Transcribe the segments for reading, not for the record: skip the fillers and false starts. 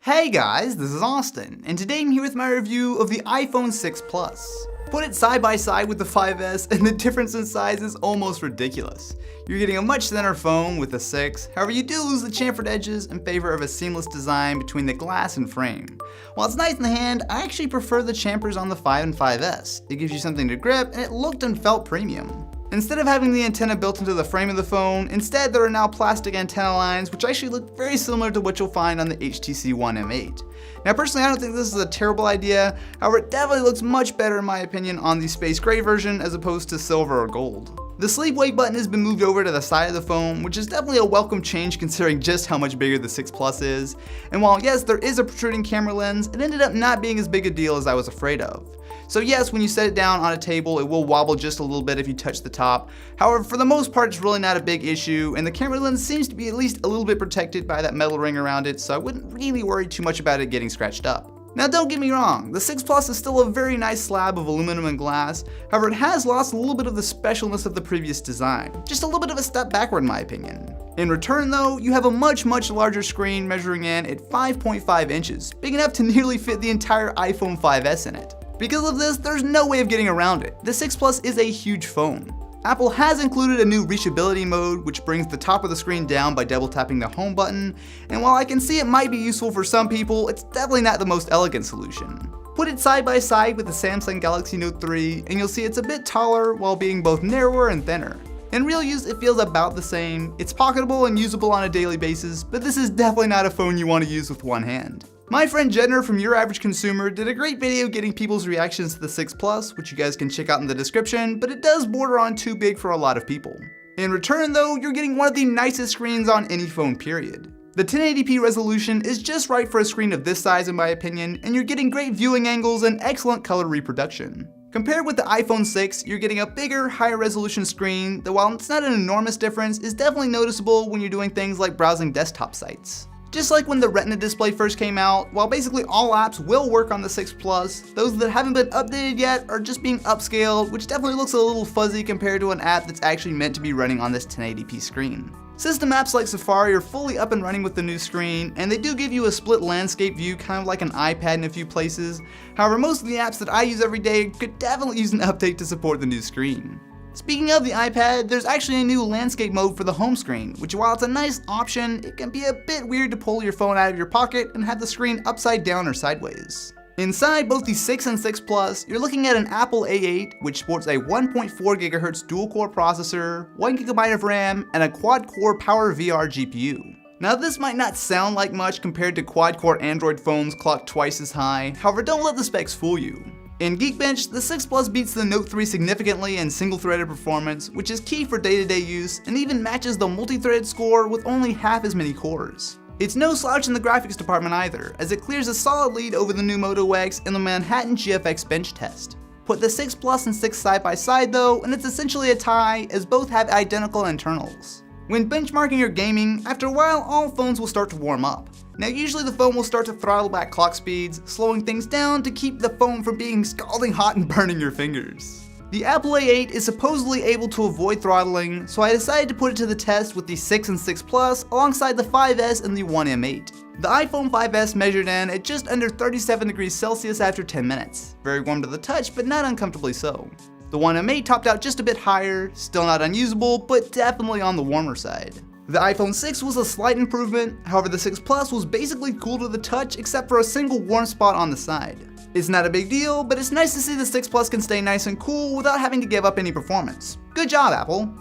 Hey guys, this is Austin, and today I'm here with my review of the iPhone 6 Plus. Put it side by side with the 5S and the difference in size is almost ridiculous. You're getting a much thinner phone with the 6, however you do lose the chamfered edges in favor of a seamless design between the glass and frame. While it's nice in the hand, I actually prefer the chamfers on the 5 and 5S. It gives you something to grip and it looked and felt premium. Instead of having the antenna built into the frame of the phone, instead there are now plastic antenna lines which actually look very similar to what you'll find on the HTC One M8. Now personally I don't think this is a terrible idea, however it definitely looks much better in my opinion on the space gray version as opposed to silver or gold. The sleep wake button has been moved over to the side of the phone, which is definitely a welcome change considering just how much bigger the 6 Plus is. And while yes, there is a protruding camera lens, it ended up not being as big a deal as I was afraid of. So yes, when you set it down on a table, it will wobble just a little bit if you touch the top. However, for the most part, it's really not a big issue, and the camera lens seems to be at least a little bit protected by that metal ring around it, so I wouldn't really worry too much about it getting scratched up. Now don't get me wrong, the 6 Plus is still a very nice slab of aluminum and glass, however it has lost a little bit of the specialness of the previous design. Just a little bit of a step backward in my opinion. In return though, you have a much larger screen measuring in at 5.5 inches, big enough to nearly fit the entire iPhone 5S in it. Because of this, there's no way of getting around it. The 6 Plus is a huge phone. Apple has included a new reachability mode, which brings the top of the screen down by double tapping the home button, and while I can see it might be useful for some people, it's definitely not the most elegant solution. Put it side by side with the Samsung Galaxy Note 3, and you'll see it's a bit taller while being both narrower and thinner. In real use, it feels about the same. It's pocketable and usable on a daily basis, but this is definitely not a phone you want to use with one hand. My friend Jenner from Your Average Consumer did a great video getting people's reactions to the 6 Plus, which you guys can check out in the description, but it does border on too big for a lot of people. In return though, you're getting one of the nicest screens on any phone period. The 1080p resolution is just right for a screen of this size in my opinion, and you're getting great viewing angles and excellent color reproduction. Compared with the iPhone 6, you're getting a bigger, higher resolution screen that while it's not an enormous difference, is definitely noticeable when you're doing things like browsing desktop sites. Just like when the Retina display first came out, while basically all apps will work on the 6 Plus, those that haven't been updated yet are just being upscaled, which definitely looks a little fuzzy compared to an app that's actually meant to be running on this 1080p screen. System apps like Safari are fully up and running with the new screen, and they do give you a split landscape view kind of like an iPad in a few places. However, most of the apps that I use every day could definitely use an update to support the new screen. Speaking of the iPad, there's actually a new landscape mode for the home screen, which while it's a nice option, it can be a bit weird to pull your phone out of your pocket and have the screen upside down or sideways. Inside both the 6 and 6 Plus, you're looking at an Apple A8, which sports a 1.4 GHz dual-core processor, 1 GB of RAM, and a quad-core PowerVR GPU. Now this might not sound like much compared to quad-core Android phones clocked twice as high, however don't let the specs fool you. In Geekbench, the 6 Plus beats the Note 3 significantly in single-threaded performance, which is key for day-to-day use, and even matches the multi-threaded score with only half as many cores. It's no slouch in the graphics department either, as it clears a solid lead over the new Moto X in the Manhattan GFX bench test. Put the 6 Plus and 6 side by side though, and it's essentially a tie, as both have identical internals. When benchmarking your gaming, after a while all phones will start to warm up. Now usually the phone will start to throttle back clock speeds, slowing things down to keep the phone from being scalding hot and burning your fingers. The Apple A8 is supposedly able to avoid throttling, so I decided to put it to the test with the 6 and 6 Plus alongside the 5S and the One M8. The iPhone 5S measured in at just under 37 degrees Celsius after 10 minutes. Very warm to the touch, but not uncomfortably so. The One M8 topped out just a bit higher, still not unusable, but definitely on the warmer side. The iPhone 6 was a slight improvement, however the 6 Plus was basically cool to the touch except for a single warm spot on the side. It's not a big deal, but it's nice to see the 6 Plus can stay nice and cool without having to give up any performance. Good job, Apple!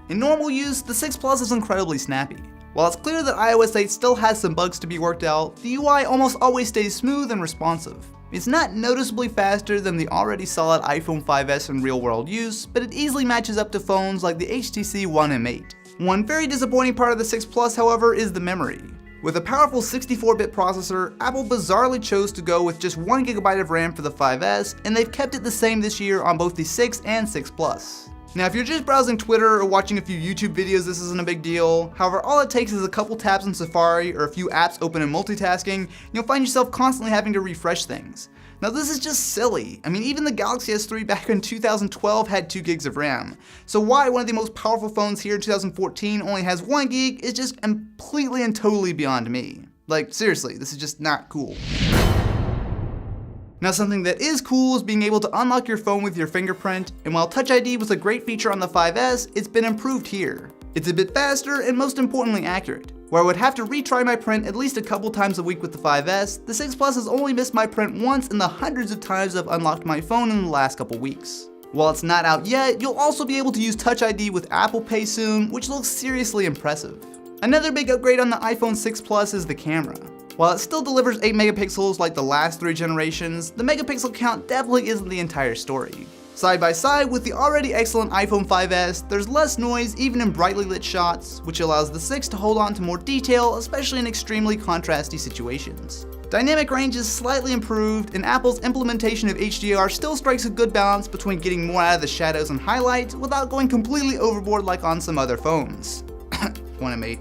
In normal use, the 6 Plus is incredibly snappy. While it's clear that iOS 8 still has some bugs to be worked out, the UI almost always stays smooth and responsive. It's not noticeably faster than the already solid iPhone 5S in real-world use, but it easily matches up to phones like the HTC One M8. One very disappointing part of the 6 Plus, however, is the memory. With a powerful 64-bit processor, Apple bizarrely chose to go with just 1 GB of RAM for the 5S, and they've kept it the same this year on both the 6 and 6 Plus. Now if you're just browsing Twitter or watching a few YouTube videos, this isn't a big deal. However, all it takes is a couple taps in Safari or a few apps open in multitasking, and you'll find yourself constantly having to refresh things. Now this is just silly. I mean, even the Galaxy S3 back in 2012 had 2 gigs of RAM. So why one of the most powerful phones here in 2014 only has 1 gig is just completely and totally beyond me. Like, seriously, this is just not cool. Now, something that is cool is being able to unlock your phone with your fingerprint, and while Touch ID was a great feature on the 5S, it's been improved here. It's a bit faster and most importantly accurate. Where I would have to retry my print at least a couple times a week with the 5S, the 6 Plus has only missed my print once in the hundreds of times I've unlocked my phone in the last couple weeks. While it's not out yet, you'll also be able to use Touch ID with Apple Pay soon, which looks seriously impressive. Another big upgrade on the iPhone 6 Plus is the camera. While it still delivers 8 megapixels like the last 3 generations, the megapixel count definitely isn't the entire story. Side by side with the already excellent iPhone 5S, there's less noise even in brightly lit shots, which allows the 6 to hold on to more detail, especially in extremely contrasty situations. Dynamic range is slightly improved, and Apple's implementation of HDR still strikes a good balance between getting more out of the shadows and highlights without going completely overboard like on some other phones. One of me.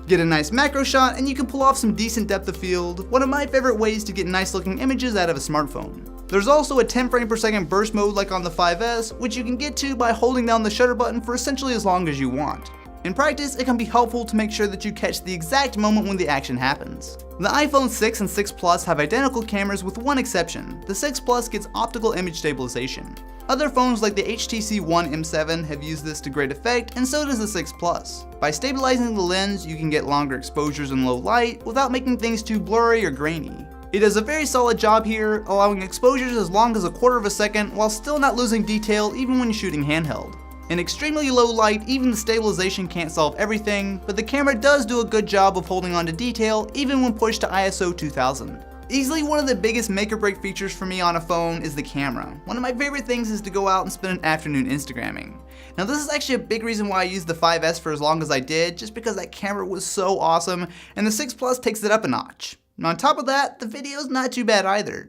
Get a nice macro shot and you can pull off some decent depth of field, one of my favorite ways to get nice looking images out of a smartphone. There's also a 10 frame per second burst mode like on the 5S, which you can get to by holding down the shutter button for essentially as long as you want. In practice, it can be helpful to make sure that you catch the exact moment when the action happens. The iPhone 6 and 6 Plus have identical cameras with one exception. The 6 Plus gets optical image stabilization. Other phones like the HTC One M7 have used this to great effect, and so does the 6 Plus. By stabilizing the lens, you can get longer exposures in low light without making things too blurry or grainy. It does a very solid job here, allowing exposures as long as a quarter of a second while still not losing detail even when shooting handheld. In extremely low light, even the stabilization can't solve everything, but the camera does do a good job of holding on to detail even when pushed to ISO 2000. Easily one of the biggest make or break features for me on a phone is the camera. One of my favorite things is to go out and spend an afternoon Instagramming. Now this is actually a big reason why I used the 5S for as long as I did, just because that camera was so awesome, and the 6 Plus takes it up a notch. And on top of that, the video's not too bad either.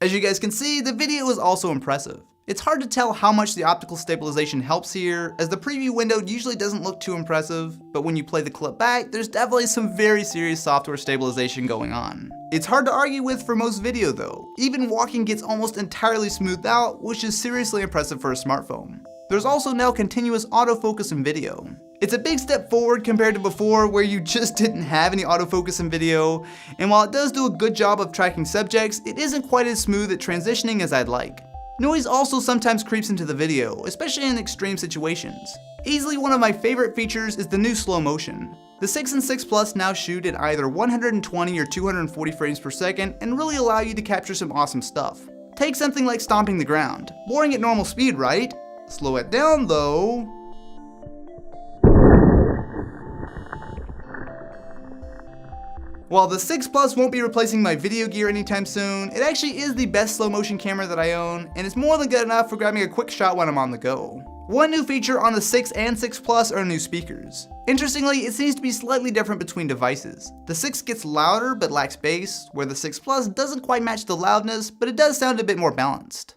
As you guys can see, the video is also impressive. It's hard to tell how much the optical stabilization helps here, as the preview window usually doesn't look too impressive, but when you play the clip back, there's definitely some very serious software stabilization going on. It's hard to argue with for most video though. Even walking gets almost entirely smoothed out, which is seriously impressive for a smartphone. There's also now continuous autofocus in video. It's a big step forward compared to before where you just didn't have any autofocus in video, and while it does do a good job of tracking subjects, it isn't quite as smooth at transitioning as I'd like. Noise also sometimes creeps into the video, especially in extreme situations. Easily one of my favorite features is the new slow motion. The 6 and 6 Plus now shoot at either 120 or 240 frames per second and really allow you to capture some awesome stuff. Take something like stomping the ground. Boring at normal speed, right? Slow it down though. While the 6 Plus won't be replacing my video gear anytime soon, it actually is the best slow motion camera that I own, and it's more than good enough for grabbing a quick shot when I'm on the go. One new feature on the 6 and 6 Plus are new speakers. Interestingly, it seems to be slightly different between devices. The 6 gets louder but lacks bass, where the 6 Plus doesn't quite match the loudness, but it does sound a bit more balanced.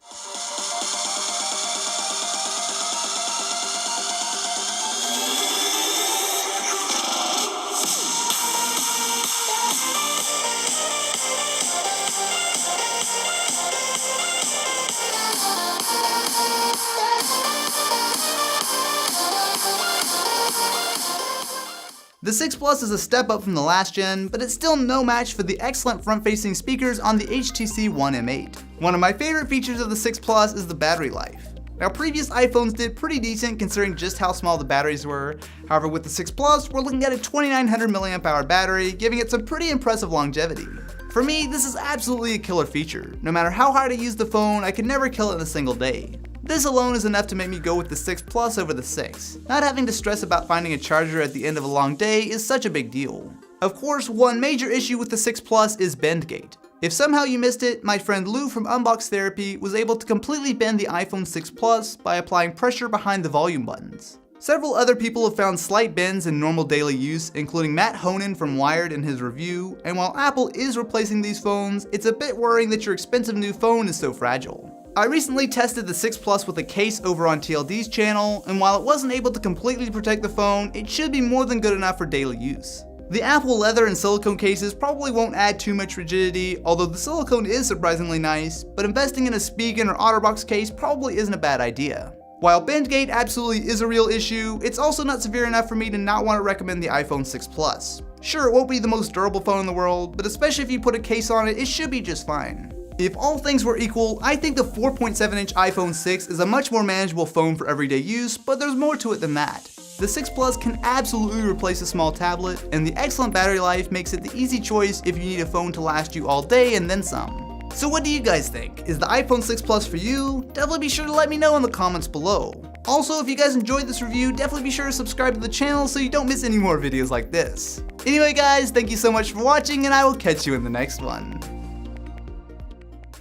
The 6 Plus is a step up from the last gen, but it's still no match for the excellent front-facing speakers on the HTC One M8. One of my favorite features of the 6 Plus is the battery life. Now, previous iPhones did pretty decent considering just how small the batteries were. However, with the 6 Plus, we're looking at a 2900 mAh battery, giving it some pretty impressive longevity. For me, this is absolutely a killer feature. No matter how hard I use the phone, I could never kill it in a single day. This alone is enough to make me go with the 6 Plus over the 6. Not having to stress about finding a charger at the end of a long day is such a big deal. Of course, one major issue with the 6 Plus is bend gate. If somehow you missed it, my friend Lou from Unbox Therapy was able to completely bend the iPhone 6 Plus by applying pressure behind the volume buttons. Several other people have found slight bends in normal daily use, including Matt Honan from Wired in his review, and while Apple is replacing these phones, it's a bit worrying that your expensive new phone is so fragile. I recently tested the 6 Plus with a case over on TLD's channel, and while it wasn't able to completely protect the phone, it should be more than good enough for daily use. The Apple leather and silicone cases probably won't add too much rigidity, although the silicone is surprisingly nice, but investing in a Spigen or OtterBox case probably isn't a bad idea. While bend gate absolutely is a real issue, it's also not severe enough for me to not want to recommend the iPhone 6 Plus. Sure, it won't be the most durable phone in the world, but especially if you put a case on it, it should be just fine. If all things were equal, I think the 4.7-inch iPhone 6 is a much more manageable phone for everyday use, but there's more to it than that. The 6 Plus can absolutely replace a small tablet, and the excellent battery life makes it the easy choice if you need a phone to last you all day and then some. So what do you guys think? Is the iPhone 6 Plus for you? Definitely be sure to let me know in the comments below. Also, if you guys enjoyed this review, definitely be sure to subscribe to the channel so you don't miss any more videos like this. Anyway guys, thank you so much for watching, and I will catch you in the next one.